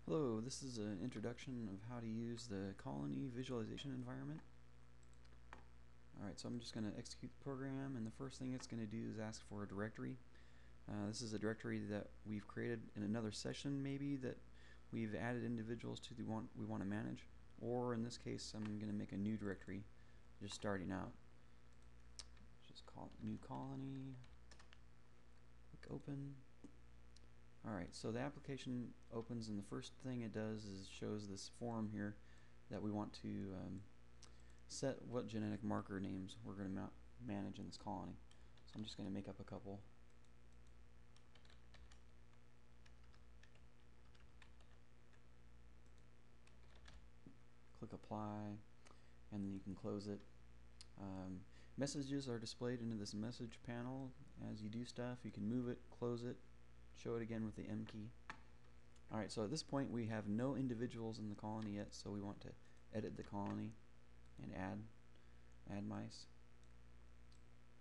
Hello, this is an introduction of how to use the Colony visualization environment. Alright, so I'm just going to execute the program, and the first thing it's going to do is ask for a directory. This is a directory that we've created in another session, maybe, that we've added individuals to the one we want to manage. Or in this case, I'm going to make a new directory just starting out. Just call it new colony. Click open. Alright, so the application opens, and the first thing it does is shows this form here that we want to set what genetic marker names we're going to manage in this colony. So I'm just going to make up a couple. Click apply, and then you can close it. Messages are displayed into this message panel. As you do stuff, you can move it, close it, show it again with the M key. Alright, so at this point we have no individuals in the colony yet, so we want to edit the colony and add mice.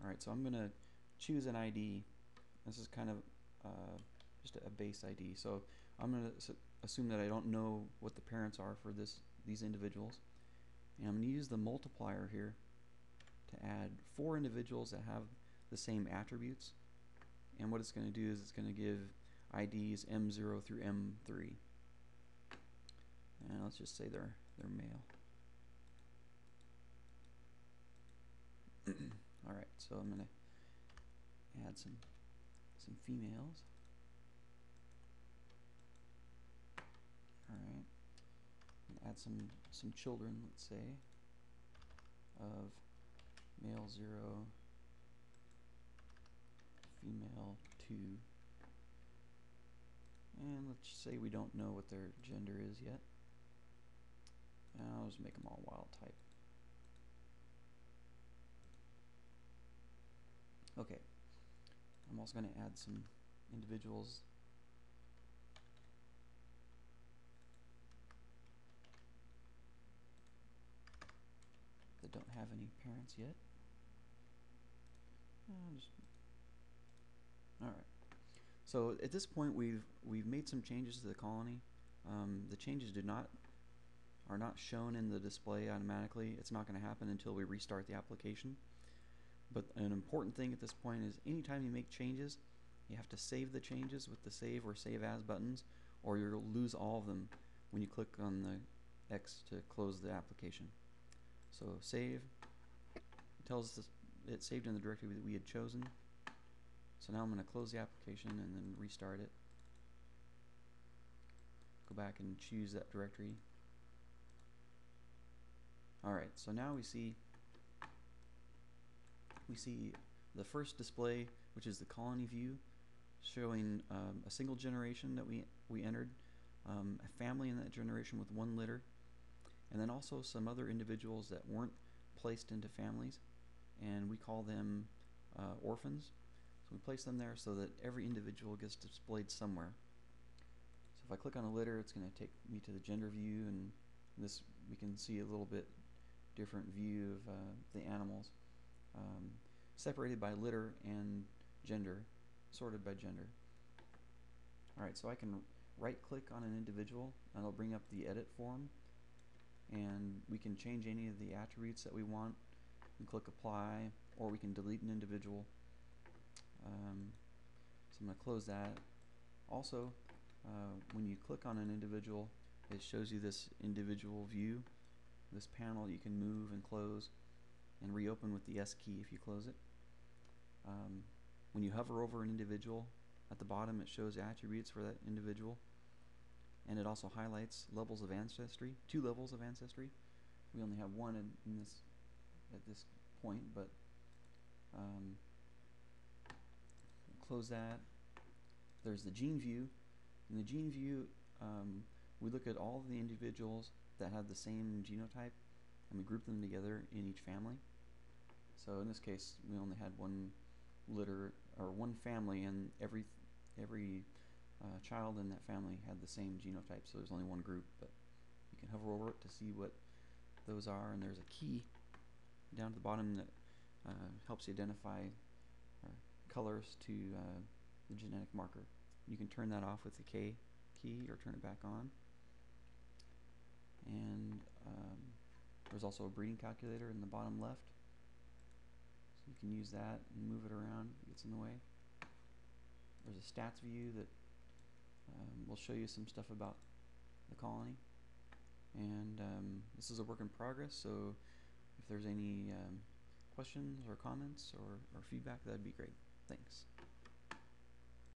Alright, so I'm going to choose an ID. This is kind of just a base ID. So I'm going to assume that I don't know what the parents are for these individuals. And I'm going to use the multiplier here to add 4 individuals that have the same attributes. And what it's going to do is it's going to give IDs M0 through M3. And let's just say they're male. Alright, so I'm going to add some females. Alright, add some children, let's say, of male 0, female 2, and let's say we don't know what their gender is yet. I'll just make them all wild type. Okay, I'm also going to add some individuals that don't have any parents yet. Alright, so at this point we've made some changes to the colony. The changes are not shown in the display automatically. It's not going to happen until we restart the application. But an important thing at this point is anytime you make changes, you have to save the changes with the save or save as buttons, or you'll lose all of them when you click on the X to close the application. So save, it tells us it's saved in the directory that we had chosen. So now I'm going to close the application and then restart it. Go back and choose that directory. Alright, so now we see the first display, which is the colony view, showing a single generation that we entered, a family in that generation with 1 litter, and then also some other individuals that weren't placed into families, and we call them orphans. So we place them there so that every individual gets displayed somewhere. So if I click on a litter, it's going to take me to the gender view, and this we can see a little bit different view of the animals, separated by litter and gender, sorted by gender. Alright, so I can right click on an individual and it'll bring up the edit form, and we can change any of the attributes that we want and click apply, or we can delete an individual. So I'm going to close that. Also, when you click on an individual, it shows you this individual view, this panel you can move and close and reopen with the S key if you close it. When you hover over an individual, at the bottom it shows attributes for that individual, and it also highlights levels of ancestry, 2 levels of ancestry. We only have 1 in this at this point, but close that. There's the gene view. In the gene view, we look at all of the individuals that have the same genotype, and we group them together in each family. So in this case, we only had 1 litter, or 1 family, and every child in that family had the same genotype, so there's only 1 group. But you can hover over it to see what those are, and there's a key down at the bottom that helps you identify colors to the genetic marker. You can turn that off with the K key or turn it back on. And there's also a breeding calculator in the bottom left. So you can use that and move it around if it gets in the way. There's a stats view that will show you some stuff about the colony. And this is a work in progress, so if there's any questions or comments or feedback, that'd be great. Thanks.